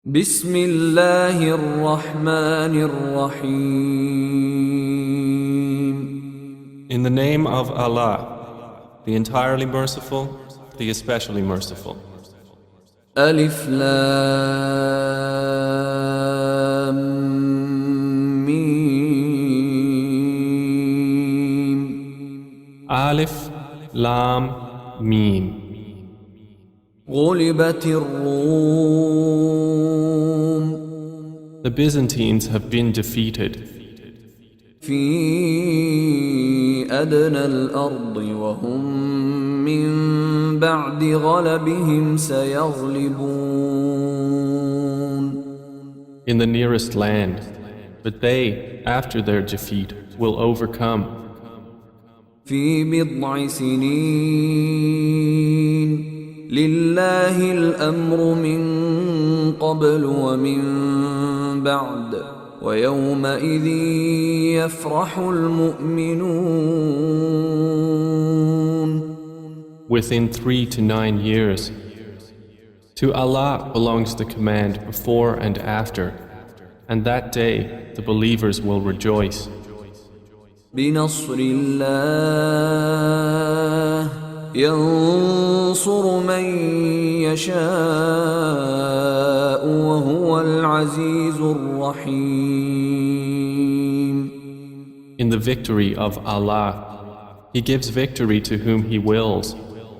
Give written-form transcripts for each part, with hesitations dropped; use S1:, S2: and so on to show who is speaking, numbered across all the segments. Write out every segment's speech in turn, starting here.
S1: بسم الله الرحمن الرحيم.
S2: In the name of Allah, the entirely merciful, the especially merciful.
S1: ألف لام ميم.
S2: Alif, Lam, Mim.
S1: غلبت الروم
S2: The Byzantines have been defeated
S1: في أدنى الأرض وهم من بعد غلبهم سيغلبون.
S2: in the nearest land, but they, after their defeat, will overcome.
S1: في بضع سنين لله الأمر من قبل ومن بعد ويومئذ يفرح المؤمنون.
S2: Within 3 to 9 years. To Allah belongs the command before and after, and that day the believers will rejoice.
S1: بنصر الله ينصر من يشاء وهو العزيز الرحيم.
S2: In the victory of Allah, He gives victory to whom He wills,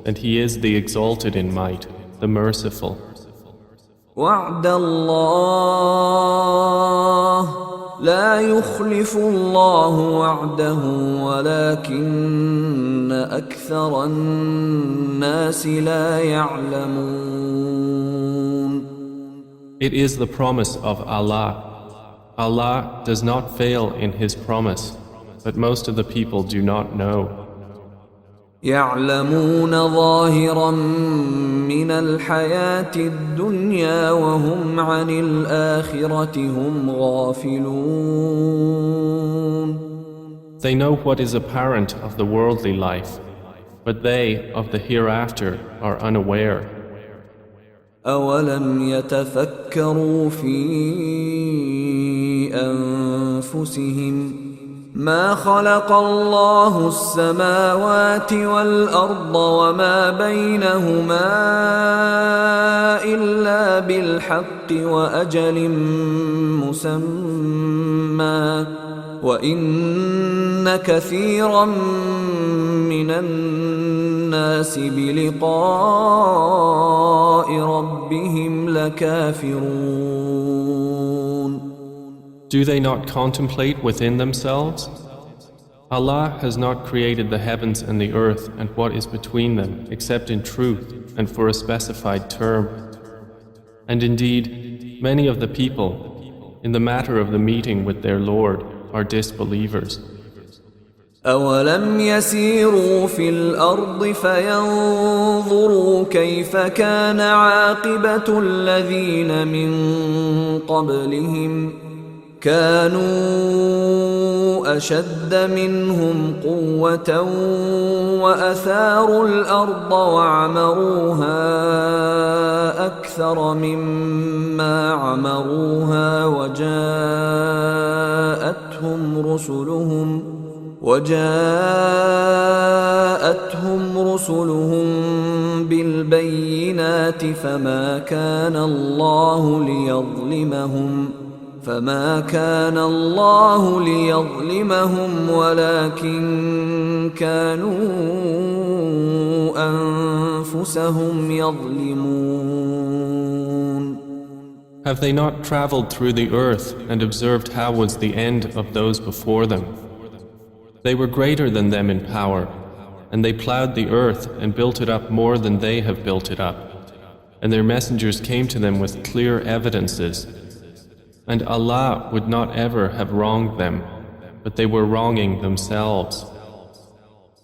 S2: and He is the exalted in might, the merciful.
S1: وعد الله لا يخلف الله وعده ولكن أكثر الناس لا يعلمون.
S2: It is the promise of Allah. Allah does not fail in His promise, but most of the people do not know.
S1: يعلمون ظاهرا من الحياة الدنيا وهم عن الآخرة هم غافلون.
S2: They know what is apparent of the worldly life, but they of the hereafter are unaware.
S1: أولم يتفكروا في أنفسهم ما خلق الله السماوات والأرض وما بينهما إلا بالحق وأجل مسمى وإن كثيرا من الناس بلقاء ربهم لكافرون.
S2: Do they not contemplate within themselves? Allah has not created the heavens and the earth and what is between them except in truth and for a specified term. And indeed, many of the people, in the matter of the meeting with their Lord, are disbelievers.
S1: أولم يسيروا في الأرض فينظروا كيف كان عاقبة الذين من قبلهم كانوا أشد منهم قوة وأثاروا الأرض وعمروها أكثر مما عمروها وجاءتهم رسلهم بالبينات فما كان الله ليظلمهم ولكن كانوا أنفسهم يظلمون.
S2: Have they not traveled through the earth and observed how was the end of those before them? They were greater than them in power, and they plowed the earth and built it up more than they have built it up. And their messengers came to them with clear evidences. And Allah would not ever have wronged them, but they were wronging themselves.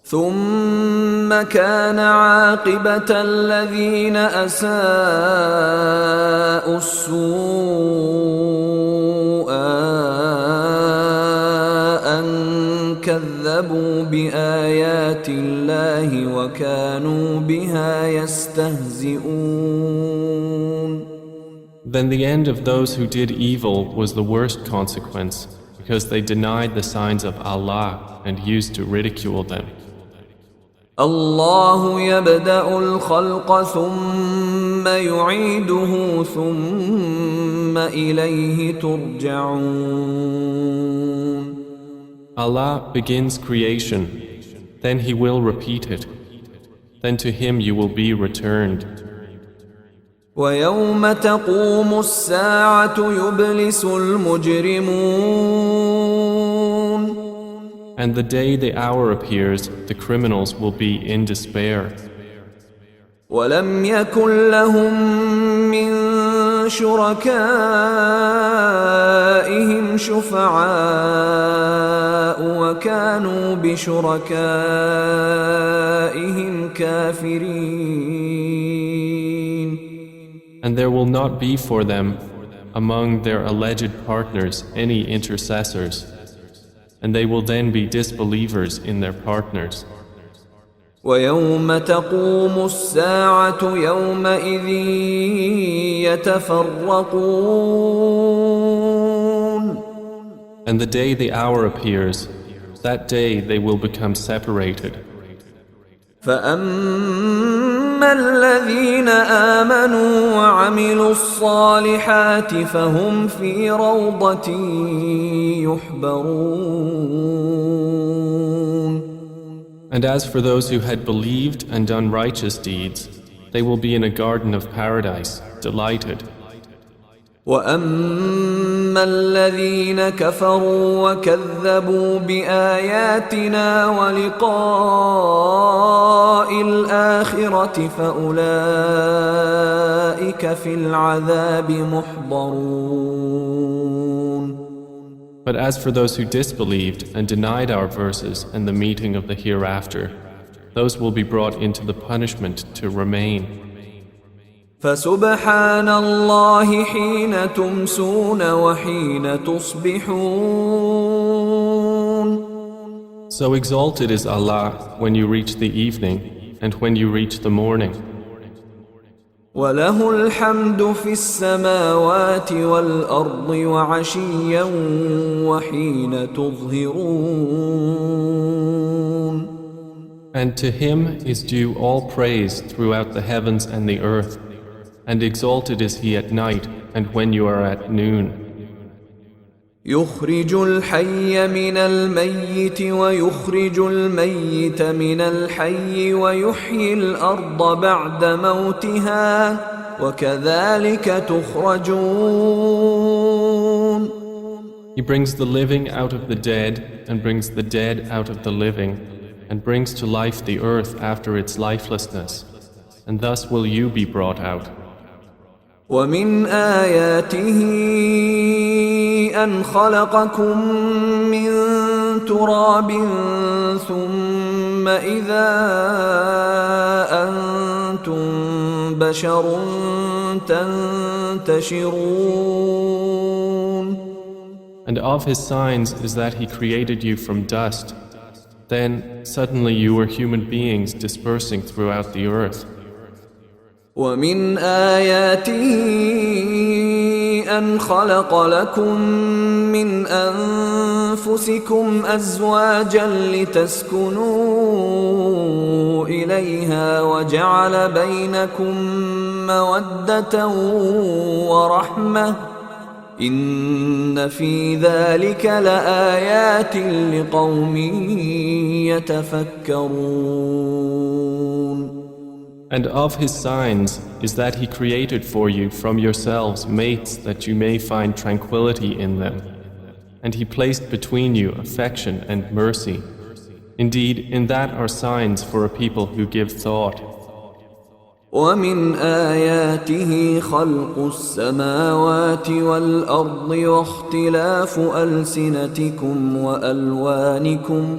S1: ثم كان عاقبة الذين أساءوا السوء أن كذبوا بآيات الله وكانوا بها يستهزئون.
S2: Then the end of those who did evil was the worst consequence, because they denied the signs of Allah and used to ridicule them.
S1: الله يبدأ الخلق ثم يعيده ثم إليه ترجعون.
S2: Allah begins creation, then He will repeat it, then to Him you will be returned.
S1: ويوم تقوم الساعة يبلس المجرمون.
S2: And the day the hour appears, the criminals will be in despair.
S1: ولم يكن لهم من شركائهم شفعاء وكانوا بشركائهم كافرين.
S2: And there will not be for them, among their alleged partners, any intercessors, and they will then be disbelievers in their partners.
S1: ويوم تقوم الساعة يومئذ يتفرقون.
S2: And the day the hour appears, that day they will become separated.
S1: فأما الذين آمنوا وعملوا الصالحات فهم في روضة يحبرون.
S2: And as for those who had believed and done righteous deeds, they will be in a garden of paradise, delighted.
S1: وأما الذين كفروا وكذبوا بآياتنا ولقاء الآخرة فأولئك في العذاب محضرون.
S2: But as for those who disbelieved and denied our verses and the meeting of the hereafter, those will be brought into the punishment to remain.
S1: فسبحان الله حين تمسون وحين تصبحون.
S2: So exalted is Allah when you reach the evening and when you reach the morning.
S1: وله الحمد في السماوات والأرض وعشيا وحين تظهرون.
S2: And to Him is due all praise throughout the heavens and the earth, and exalted is He at night and when you are at noon.
S1: يخرج الحي من الميت ويخرج الميت من الحي ويحيي الأرض بعد موتها وكذلك تخرجون.
S2: He brings the living out of the dead and brings the dead out of the living and brings to life the earth after its lifelessness, and thus will you be brought out.
S1: ومن آياته أن خلقكم من تراب ثم إذا أنتم بشر تنتشرون.
S2: And of His signs is that He created you from dust. Then suddenly you were human beings dispersing throughout the earth.
S1: ومن آياته أن خلق لكم من أنفسكم أزواجا لتسكنوا إليها وجعل بينكم مودة ورحمة إن في ذلك لآيات لقوم يتفكرون.
S2: And of His signs is that He created for you from yourselves mates that you may find tranquility in them. And He placed between you affection and mercy. Indeed, in that are signs for a people who give thought.
S1: ومن آياته خلق السماوات والأرض واختلاف ألسنتكم وألوانكم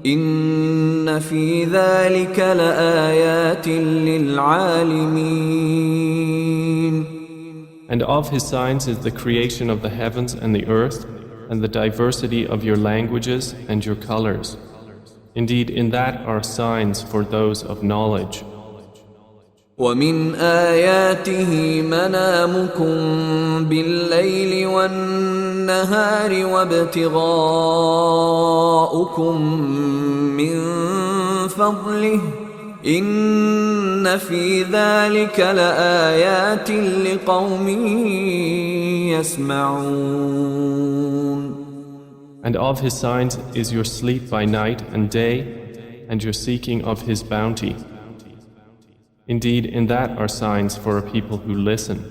S1: إن في ذلك لآيات للعالمين.
S2: And of His signs is the creation of the heavens and the earth and the diversity of your languages and your colors. Indeed, in that are signs for those of knowledge.
S1: ومن آياته منامكم بالليل والنهار وابتغاؤكم من فضله إن في ذلك لآيات لقوم يسمعون.
S2: And of his signs is your sleep by night and day, and your seeking of his bounty. Indeed, in that are signs for a people who listen.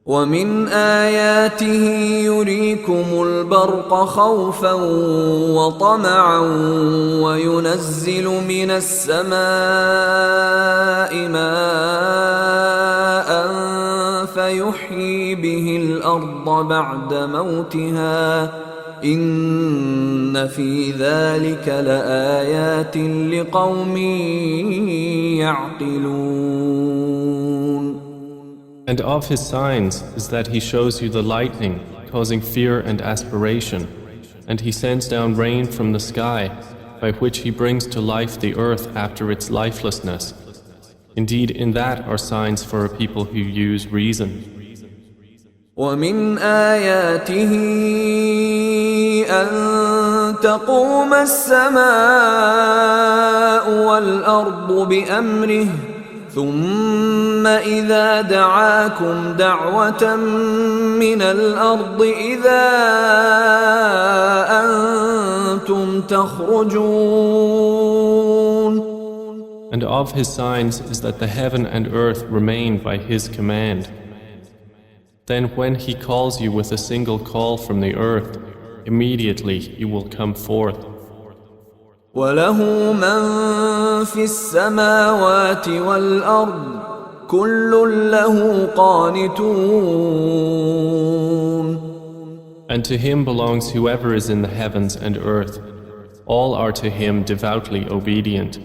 S1: ومن آياته يريكم البرق خوفا وطمعا وينزل من السماء ماء فيحيي به الأرض بعد موتها إن في ذلك لآيات لقوم يعقلون.
S2: And of his signs is that he shows you the lightning, causing fear and aspiration, and he sends down rain from the sky, by which he brings to life the earth after its lifelessness. Indeed, in that are signs for a people who use reason.
S1: ومن آياته أن تقوم السماء والأرض بأمره ثم إذا دعاكم دعوة من الأرض إذا أنتم تخرجون.
S2: And of his signs is that the heaven and earth remain by his command. Then when he calls you with a single call from the earth, immediately you will come forth.
S1: وله من في السماوات والأرض كل له قانتون.
S2: And to him belongs whoever is in the heavens and earth. All are to him devoutly obedient.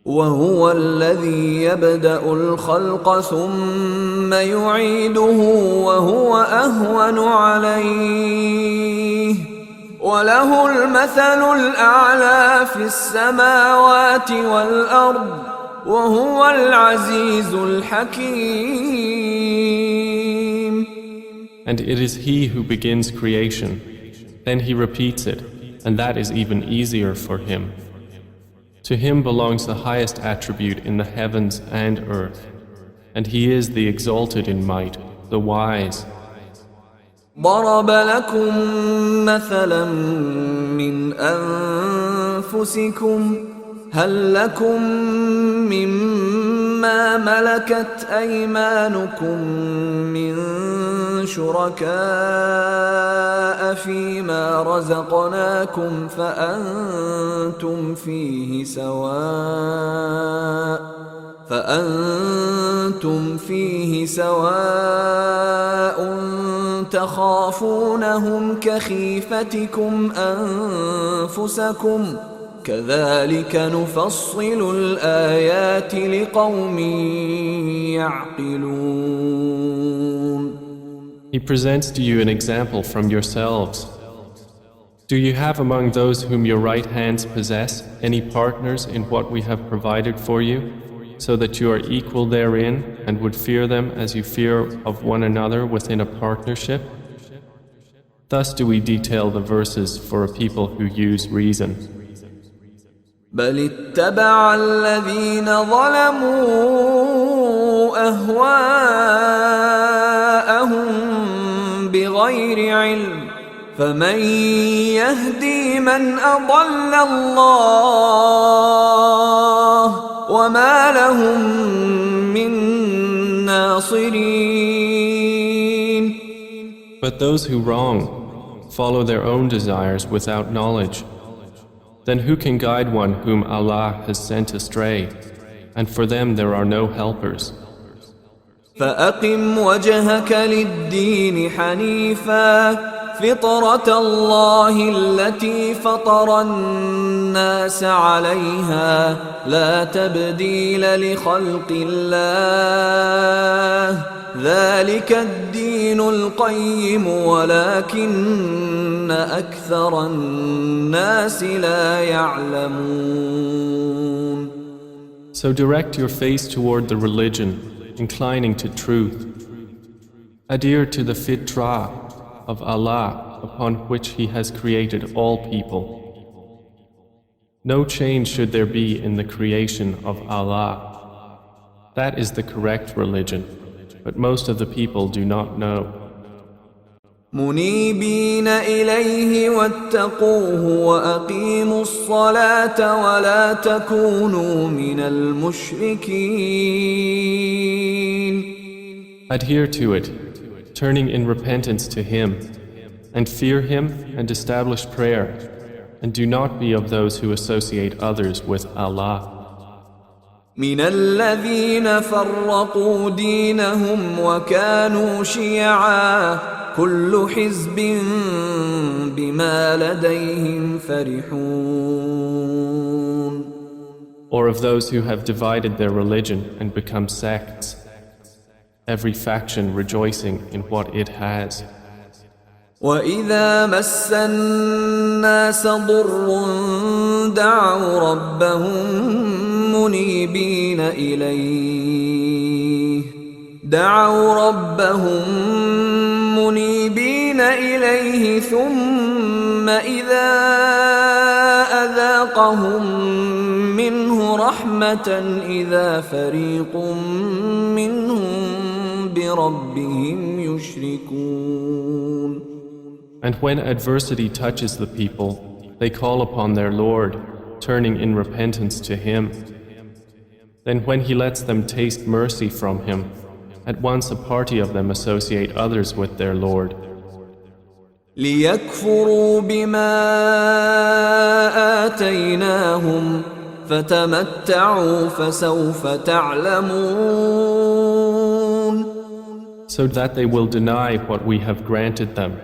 S1: وهو الذي يبدأ الخلق ثم يعيده وهو أهون عليه وله المثل الأعلى في السماوات والأرض وهو العزيز الحكيم.
S2: And it is he who begins creation, then he repeats it, and that is even easier for him. To him belongs the highest attribute in the heavens and earth, and he is the exalted in might, the wise.
S1: ضرب لكم مثلا من أنفسكم هل لكم مما ملكت أيمانكم من شركاء فيما رزقناكم فأنتم فيه سواء تخافونهم كخيفتكم أنفسكم كذلك نفصل الآيات لقوم يعقلون.
S2: He presents to you an example from yourselves. Do you have among those whom your right hands possess any partners in what we have provided for you, so that you are equal therein and would fear them as you fear of one another within a partnership? Thus do we detail the verses for a people who use reason.
S1: بل اتبع الذين ظلموا أهواءهم بغير علم فمن يهدي من أضل الله وما لهم من ناصرين.
S2: But those who wrong follow their own desires without knowledge. Then who can guide one whom Allah has sent astray? And for them there are no helpers.
S1: فأقم وجهك للدين حنيفا فطرة الله التي فطر الناس عليها لا تبديل لخلق الله ذلك الدين القيم ولكن أكثر الناس لا يعلمون.
S2: So direct your face toward the religion, inclining to truth. Adhere to the fitrah of Allah upon which He has created all people. No change should there be in the creation of Allah. That is the correct religion, but most of the people do not know.
S1: منيبين إليه واتقوه وأقيموا الصلاة ولا تكونوا من المشركين.
S2: Adhere to it, turning in repentance to Him, and fear Him and establish prayer, and do not be of those who associate others with Allah.
S1: من الذين فرقوا دينهم وكانوا شيعا كل حزب بما لديهم فرحون.
S2: Or of those who have divided their religion and become sects, every faction rejoicing in what it has.
S1: وإذا مس الناس ضر دعوا ربهم منيبين إليه ثم إذا أذاقهم منه رحمة إذا فريق منهم بربهم يشركون.
S2: And when adversity touches the people, they call upon their Lord, turning in repentance to Him. Then when He lets them taste mercy from Him, at once a party of them associate others with their Lord.
S1: ليكفروا بما آتيناهم فتمتعوا فسوف تعلمون.
S2: So that they will deny what we have granted them.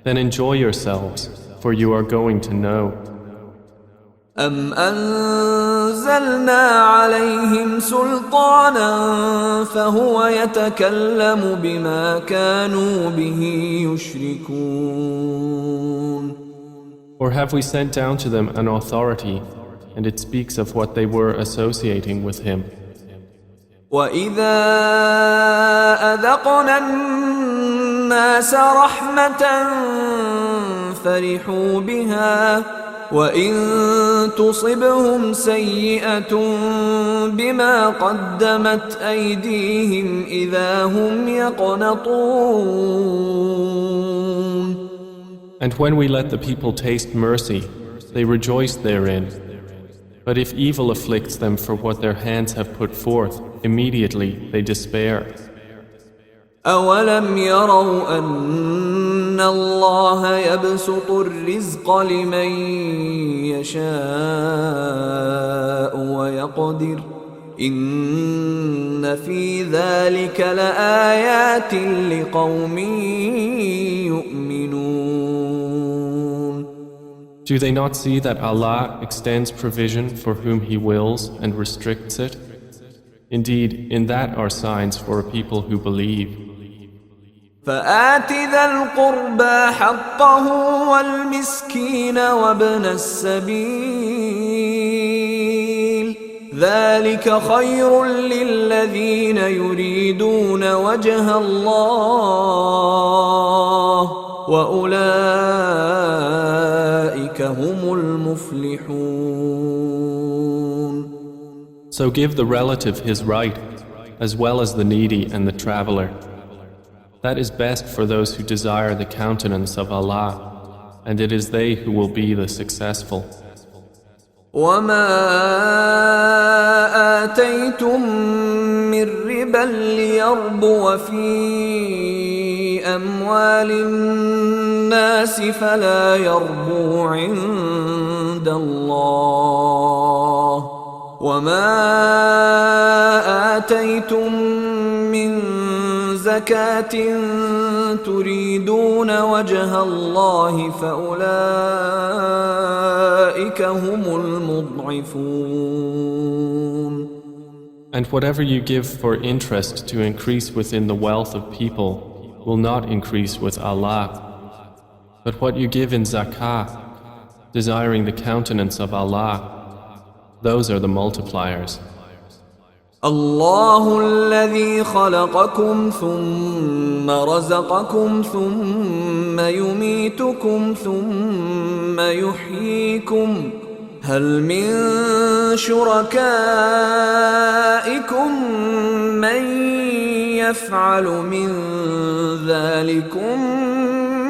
S2: Then enjoy yourselves, for you are going to know.
S1: أم أنزلنا عليهم سلطانا فهو يتكلم بما كانوا به يشركون.
S2: Or have we sent down to them an authority, and it speaks of what they were associating with Him?
S1: وإذا أذقنا الناس رحمة فرحوا بها وإن تصبهم سيئة بما قدمت أيديهم إذا هم يقنطون.
S2: And when we let the people taste mercy, they rejoice therein. But if evil afflicts them for what their hands have put forth, immediately they despair.
S1: أولم يروا أن الله يبسط الرزق لمن يشاء ويقدر إن في ذلك لآيات لقوم يؤمنون.
S2: Do they not see that Allah extends provision for whom He wills and restricts it? Indeed, in that are signs for a people who believe.
S1: فآت ذا القربى حقه والمسكين وابن السبيل ذلك خير للذين يريدون وجه الله وأولئك هم المفلحون.
S2: So give the relative his right, as well as the needy and the traveler. That is best for those who desire the countenance of Allah, and it is they who will be the successful.
S1: وما آتيتم من ربا ليربو في أموال الناس فلا يربو عند الله وما آتيتم من زكاة تريدون وجه الله فأولئك هم المضعفون.
S2: And whatever you give for interest to increase within the wealth of people will not increase with Allah. But what you give in zakah, desiring the countenance of Allah, those are the multipliers.
S1: الله الذي خلقكم ثم رزقكم ثم يميتكم ثم يحييكم هل من شركائكم من يفعل من ذلكم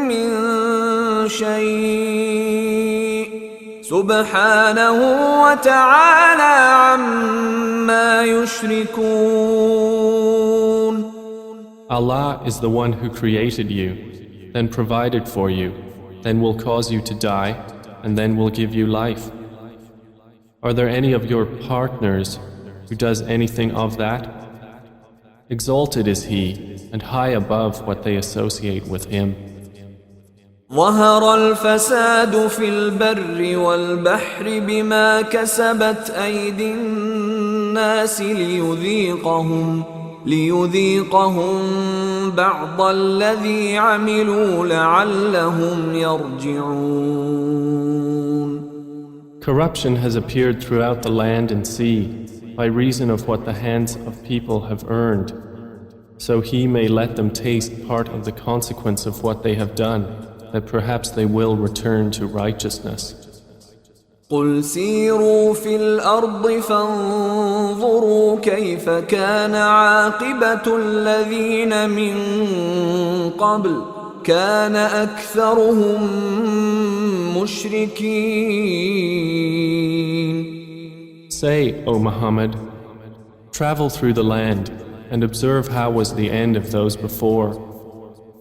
S1: من شيء سبحانه وتعالى عما يشركون.
S2: Allah is the one who created you, then provided for you, then will cause you to die, and then will give you life. Are there any of your partners who does anything of that? Exalted is He, and high above what they associate with Him.
S1: ظهر الفساد في البر والبحر بما كسبت أيدي الناس ليذيقهم بعض الذي عملوا لعلهم يرجعون.
S2: Corruption has appeared throughout the land and sea by reason of what the hands of people have earned, so He may let them taste part of the consequence of what they have done, that perhaps they will return to righteousness.
S1: قل سيروا في الأرض فانظروا كيف كان عاقبة الذين من قبل كان أكثرهم مشركين.
S2: Say, O Muhammad, travel through the land and observe how was the end of those before.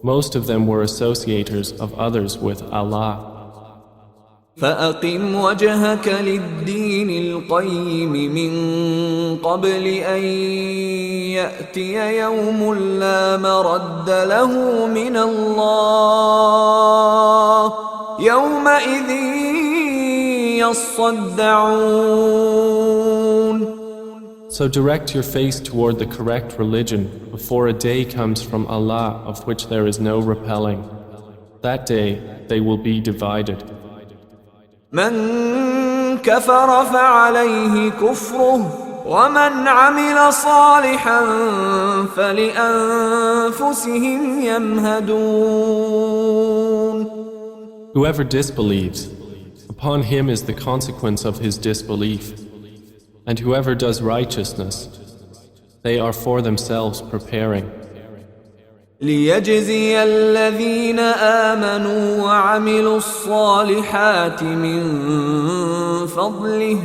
S2: Most of them were associators of others with Allah.
S1: فأقم وجهك للدين القيم من قبل أن يأتي يوم لا مرد له من الله يومئذ يصدعون.
S2: So direct your face toward the correct religion before a day comes from Allah of which there is no repelling. That day they will be divided.
S1: من كفر فعليه كفره ومن عمل صالحا فلأنفسهم يمهدون.
S2: Whoever disbelieves, upon him is the consequence of his disbelief. And whoever does righteousness, they are for themselves preparing.
S1: ليجزي الذين آمنوا وعملوا الصالحات من فضله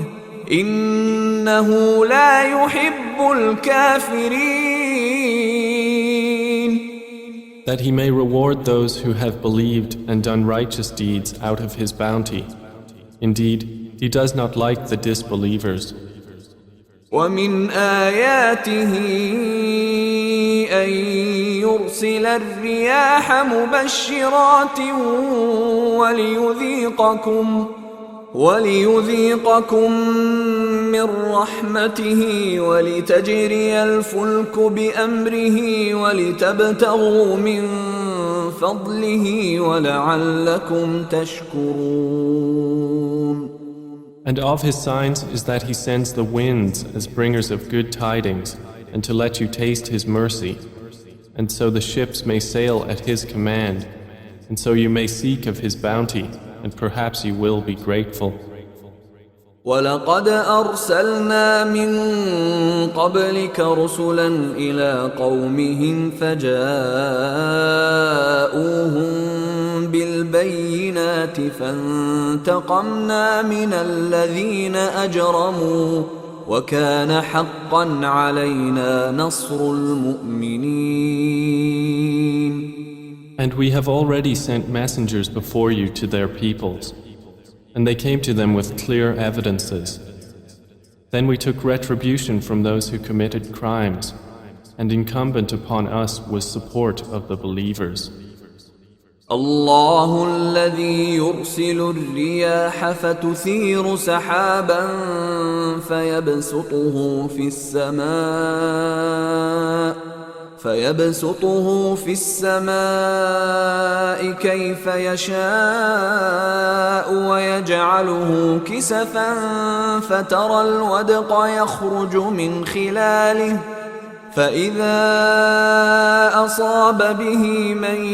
S1: إنه لا يحب الكافرين.
S2: That he may reward those who have believed and done righteous deeds out of his bounty. Indeed, he does not like the disbelievers.
S1: ومن آياته أن يرسل الرياح مبشرات وليذيقكم من رحمته ولتجري الفلك بأمره ولتبتغوا من فضله ولعلكم تشكرون.
S2: And of his signs is that he sends the winds as bringers of good tidings, and to let you taste his mercy, and so the ships may sail at his command, and so you may seek of his bounty, and perhaps you will be grateful.
S1: ولقد أرسلنا من قبلك رسلا إلى قومهم فجاءوهم بالبينات فانتقمنا من الذين أجرموا وكان حقا علينا نصر المؤمنين.
S2: And we have already sent messengers before you to their peoples, and they came to them with clear evidences. Then we took retribution from those who committed crimes, and incumbent upon us was support of the believers.
S1: الله الذي يرسل الرياح فتثير سحابا فيبسطه في السماء كيف يشاء ويجعله كسفا فترى الودق يخرج من خلاله فإذا أصاب به من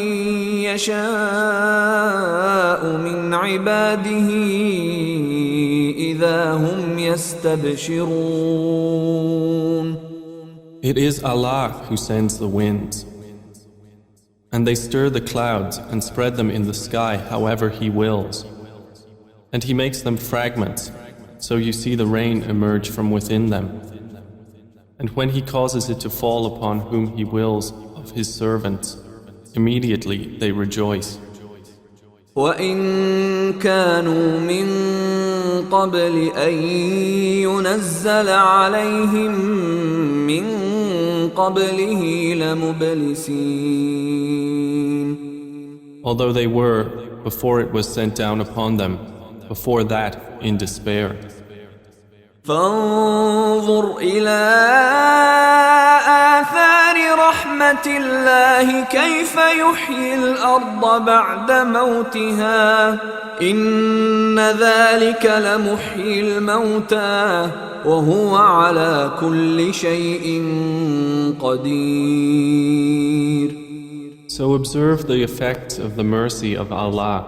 S1: يشاء من عباده إذا هم يستبشرون.
S2: It is Allah who sends the winds, and they stir the clouds and spread them in the sky however He wills. And He makes them fragments, so you see the rain emerge from within them. And when He causes it to fall upon whom He wills of His servants, immediately they rejoice.
S1: وَإِن كَانُوا مِن قَبْلِ أَن يُنَزَّلَ عَلَيْهِم مِّن قَبْلِهِ لَمُبْلِسِينَ.
S2: Although they were, before it was sent down upon them, before that in despair.
S1: فانظر إلى آثار رحمة الله كيف يحيي الأرض بعد موتها إن ذلك لمحيي الموتى وهو على كل شيء قدير.
S2: So observe the effects of the mercy of Allah,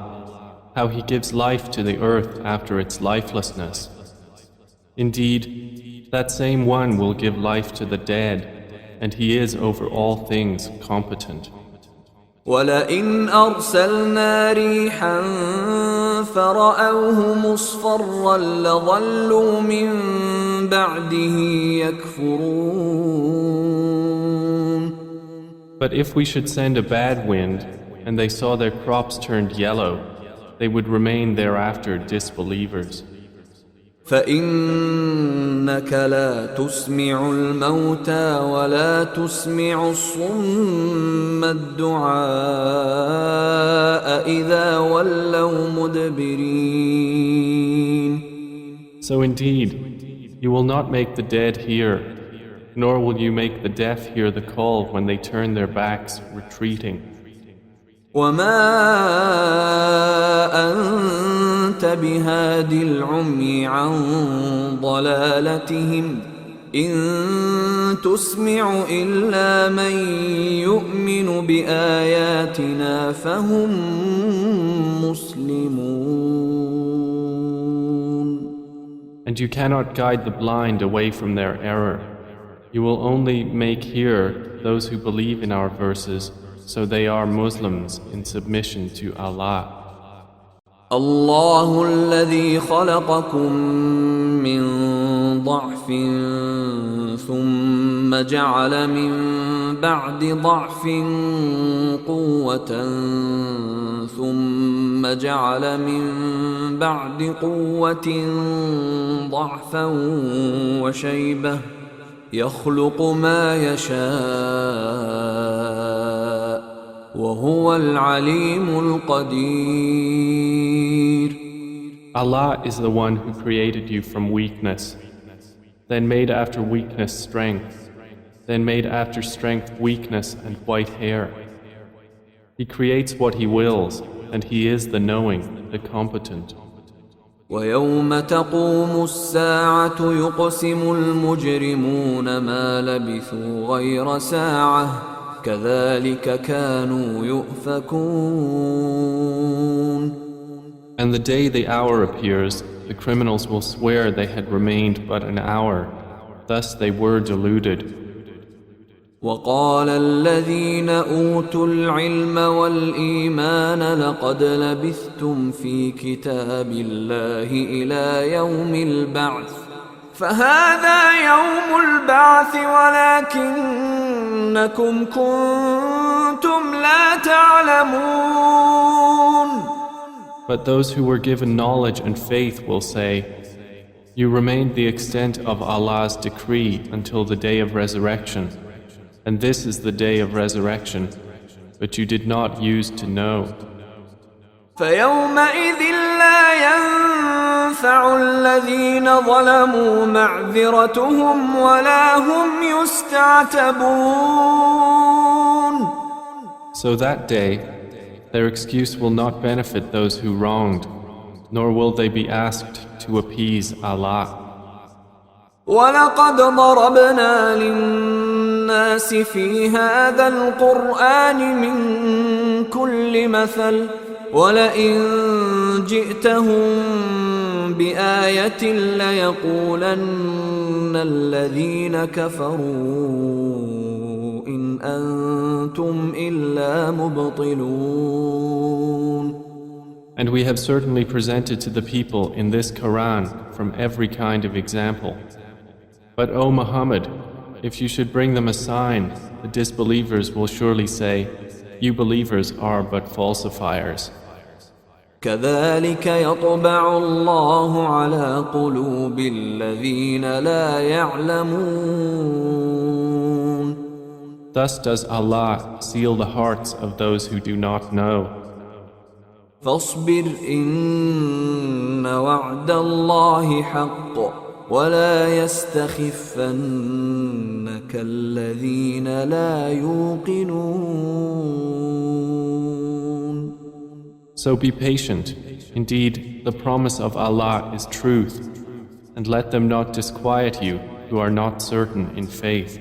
S2: how He gives life to the earth after its lifelessness. Indeed, that same one will give life to the dead, and He is over all things competent.
S1: وَلَئِنْ أَرْسَلْنَا رِيحًا فَرَأَوْهُ مُصْفَرًّا لَظَلُّوا مِنْ بَعْدِهِ يَكْفُرُونَ.
S2: But if we should send a bad wind, and they saw their crops turned yellow, they would remain thereafter disbelievers.
S1: فإنك لا تسمع الموتى ولا تسمع الصم الدعاء إذا ولوا مدبرين.
S2: So indeed, you will not make the dead hear, nor will you make the deaf hear the call when they turn their backs, retreating.
S1: وما أنت بهاد العمي عن ضلالتهم إن تسمع إلا من يؤمن بآياتنا فهم مسلمون.
S2: And you cannot guide the blind away from their error. You will only make hear those who believe in our verses, so they are Muslims in submission to Allah.
S1: الله الذي خلقكم من ضعف ثم جعل من بعد ضعف قوة ثم جعل من بعد قوة ضعفا وشيبة يخلق ما يشاء وهو العليم القدير.
S2: Allah is the one who created you from weakness, then made after weakness strength, then made after strength weakness and white hair. He creates what He wills, and He is the knowing, the competent.
S1: ويوم تقوم الساعة يقسم المجرمون ما لبثوا غير ساعة كذلك كانوا يؤفكون.
S2: And the day the hour appears, the criminals will swear they had remained but an hour. Thus they were deluded.
S1: وقال الذين أوتوا العلم والإيمان لقد لبثتم في كتاب الله إلى يوم البعث فهذا يوم البعث ولكنكم كنتم لا تعلمون.
S2: But those who were given knowledge and faith will say, you remained the extent of Allah's decree until the day of resurrection. And this is the day of resurrection, but you did not use to know.
S1: فيومئذ لا تنفع الذين ظلموا معذرتهم ولا هم يستعتبون.
S2: So that day, their excuse will not benefit those who wronged, nor will they be asked to appease Allah.
S1: ولقد ضربنا للناس في هذا القرآن من كل مثل ولئن جئتهم بآية ليقولن الذين كفروا إن أنتم إلا مبطلون.
S2: And we have certainly presented to the people in this Quran from every kind of example. But O Muhammad, if you should bring them a sign, the disbelievers will surely say, you believers are but falsifiers.
S1: كذلك يطبع الله على قلوب الذين لا يعلمون.
S2: Thus does Allah seal the hearts of those who do not know.
S1: فاصبر إن وعد الله حق ولا يستخفنك الذين لا يوقنون.
S2: So be patient. Indeed, the promise of Allah is truth, and let them not disquiet you who are not certain in faith.